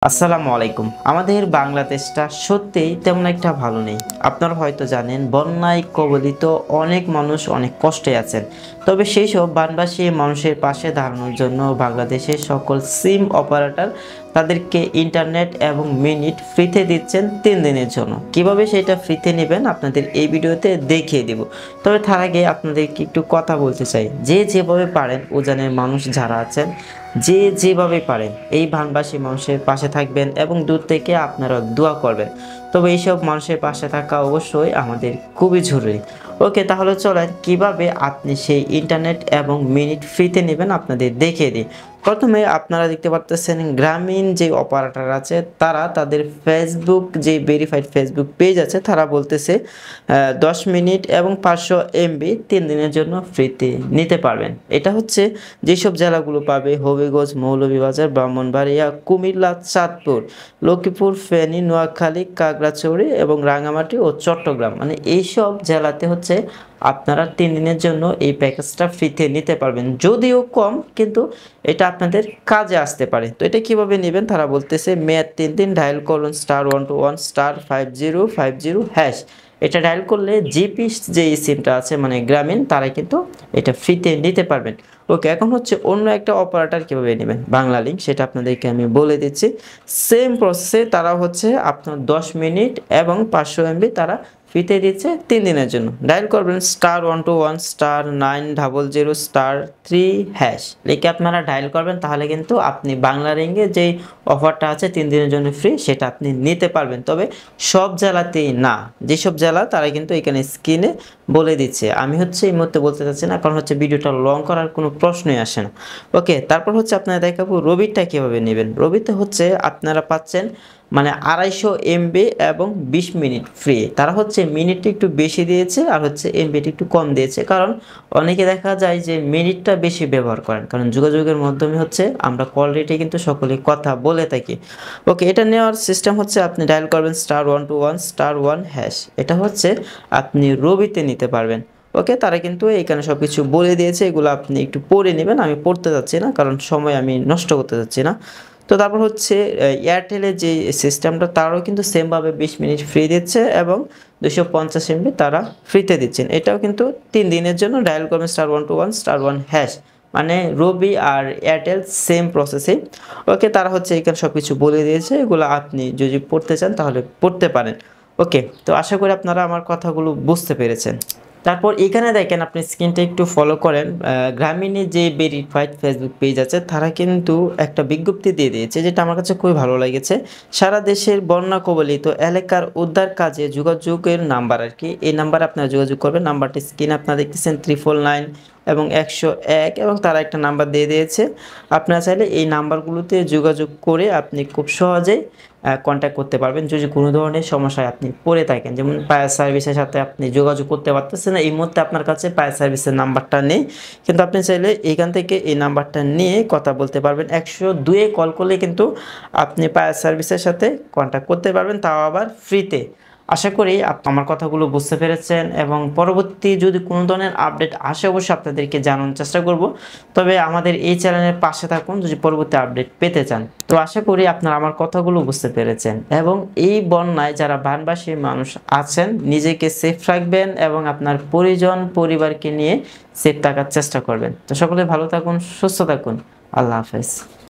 আসসালামু আলাইকুম। আমাদের বাংলাদেশটা সত্যিই তেমন একটা ভালো নেই। আপনারা হয়তো জানেন বন্যায় কবলিত অনেক মানুষ অনেক কষ্টে আছেন। তবে সেই সব বানবাসী মানুষের পাশে দাঁড়ানোর জন্য বাংলাদেশের সকল সিম অপারেটর তাদেরকে ইন্টারনেট এবং মিনিট ফ্রিতে দিচ্ছেন 3 দিনের জন্য। কিভাবে সেটা ফ্রিতে নেবেন আপনাদের এই ভিডিওতে দেখিয়ে দিব। তবে তার আগে আপনাদেরকে একটু কথা বলতে চাই। যে যেভাবে পারেন উজানের মানুষ যারা আছেন যে যেভাবে পারেন এই বানবাসী মানুষের পাশে থাকবেন এবং দূর থেকে আপনারা দোয়া করবেন। তবে এইসব মানুষের পাশে থাকা অবশ্যই আমাদের খুবই জরুরি। ওকে, তাহলে চলেন কিভাবে আপনি সেই ইন্টারনেট এবং মিনিট ফ্রিতে নেবেন আপনাদের দেখিয়ে দিই। প্রথমে আপনারা দেখতে পারতেছেন গ্রামীণ যে অপারেটর আছে তারা তাদের ফেসবুক যে ভেরিফাইড ফেসবুক পেজ আছে তারা বলতেছে 10 মিনিট এবং 500 এমবি 3 দিনের জন্য ফ্রিতে নিতে পারবেন। এটা হচ্ছে যেসব জেলাগুলো পাবে হবিগঞ্জ, মৌলভীবাজার, ব্রাহ্মণবাড়িয়া, কুমিল্লা, চাঁদপুর, লক্ষ্মীপুর, ফেনী, নোয়াখালী, খাগড়াছড়ি এবং রাঙামাটি ও চট্টগ্রাম, মানে এইসব জেলাতে হচ্ছে আপনারা 3 দিনের জন্য এই প্যাকেজটা ফ্রিতে নিতে পারবেন। যদিও কম, কিন্তু এটা আপনাদের কাজে আসতে পারে। তো এটা কিভাবে নেবেন তারা বলতেছে মেয়াদ 3 দিন, ডায়াল করুন *121 *5050#। এটা ডায়াল করলে জিপি যে সিমটা আছে মানে গ্রামীণ তারা কিন্তু এটা ফ্রিতে নিতে পারবেন। ওকে, এখন হচ্ছে অন্য একটা অপারেটর কীভাবে নেবেন বাংলা লিঙ্ক সেটা আপনাদেরকে আমি বলে দিচ্ছি। সেম প্রসেসে তারা হচ্ছে আপনার 10 মিনিট এবং 500 এমবি তারা ফ্রিতে দিচ্ছে 3 দিনের জন্য। ডায়াল করবেন *121 *900*3# লিখে আপনারা ডায়াল করবেন, তাহলে কিন্তু আপনি বাংলা রিঙ্গে যেই অফারটা আছে 3 দিনের জন্য ফ্রি সেটা আপনি নিতে পারবেন। তবে সব জেলাতেই না, যেসব জেলা তারা কিন্তু এখানে স্ক্রিনে বলে দিচ্ছে। আমি হচ্ছে এই মুহূর্তে বলতে চাচ্ছি না, কারণ হচ্ছে ভিডিওটা লং করার কোনো প্রশ্নই আসে না। ওকে, তারপর হচ্ছে আপনারা দেখাবো রবিটা কীভাবে নেবেন। রবিতে হচ্ছে আপনারা পাচ্ছেন মানে 250 এমবি এবং 20 মিনিট ফ্রি। তারা হচ্ছে মিনিটটা একটু বেশি দিয়েছে আর হচ্ছে এমবিটা একটু কম দিয়েছে, কারণ অনেকে দেখা যায় যে মিনিটটা বেশি ব্যবহার করেন, কারণ যোগাযোগের মাধ্যমে হচ্ছে আমরা কল রেটে কিন্তু সকলে কথা বলে থাকি। ওকে, এটা নেওয়ার সিস্টেম হচ্ছে আপনি ডায়াল করবেন *121 *1#। এটা হচ্ছে আপনি রবিতে নিতে পারবেন। ওকে, তারা কিন্তু এখানে সব কিছু বলে দিয়েছে, এগুলো আপনি একটু পড়ে নেবেন। আমি পড়তে যাচ্ছি না, কারণ সময় আমি নষ্ট করতে যাচ্ছি না। তো তারপর হচ্ছে এয়ারটেলের যে সিস্টেমটা তারাও কিন্তু সেমভাবে 20 মিনিট ফ্রি দিচ্ছে এবং 250 এমবি তারা ফ্রিতে দিচ্ছেন। এটাও কিন্তু 3 দিনের জন্য। ডায়াল করবেন *121 *1#। মানে রবি আর এয়ারটেল সেম প্রসেসে। ওকে, তারা হচ্ছে এখানে সব কিছু বলে দিয়েছে, এগুলো আপনি যদি পড়তে চান তাহলে পড়তে পারেন। ওকে, তো আশা করি আপনারা আমার কথাগুলো বুঝতে পেরেছেন। তারপর এখানে দেখেন আপনি স্ক্রিনটা একটু ফলো করেন, গ্রামীণের যে ভেরিফাইড ফেসবুক পেজ আছে তারা কিন্তু একটা বিজ্ঞপ্তি দিয়ে দিয়েছে, যেটা আমার কাছে খুবই ভালো লেগেছে। সারা দেশের বন্যা কবলিত এলাকার উদ্ধার কাজে যোগাযোগের নাম্বার আর কি, এই নাম্বারে আপনারা যোগাযোগ করবেন। নাম্বারটি স্ক্রিনে আপনারা দেখতেছেন 999 এবং 101, এবং তারা একটা নাম্বার দিয়ে দিয়েছে। আপনারা চাইলে এই নাম্বারগুলোতে যোগাযোগ করে আপনি খুব সহজেই কন্ট্যাক্ট করতে পারবেন যদি কোনো ধরনের সমস্যায় আপনি পড়ে থাকেন। যেমন ফায়ার সার্ভিসের সাথে আপনি যোগাযোগ করতে পারতেছেন না, এই মুহূর্তে আপনার কাছে ফায়ার সার্ভিসের নাম্বারটা নেই, কিন্তু আপনি চাইলে এখান থেকে এই নাম্বারটা নিয়ে কথা বলতে পারবেন। 102-এ কল করলে কিন্তু আপনি ফায়ার সার্ভিসের সাথে কন্ট্যাক্ট করতে পারবেন, তাও আবার ফ্রিতে। আশা করি আমার কথাগুলো বুঝতে পেরেছেন, এবং পরবর্তী যদি কোনো ধরনের আপডেট আসে অবশ্যই আপনাদেরকে জানানোর চেষ্টা করব। তবে আমাদের এই চ্যানেলের পাশে থাকুন যদি পরবর্তী আপডেট পেতে চান। তো আশা করি আপনারা আমার কথাগুলো বুঝতে পেরেছেন, এবং এই বন্যায় যারা বানবাসী মানুষ আছেন নিজেকে সেফ রাখবেন এবং আপনার পরিবারকে নিয়ে সেফ থাকার চেষ্টা করবেন। তো সকলে ভালো থাকুন, সুস্থ থাকুন। আল্লাহ হাফেজ।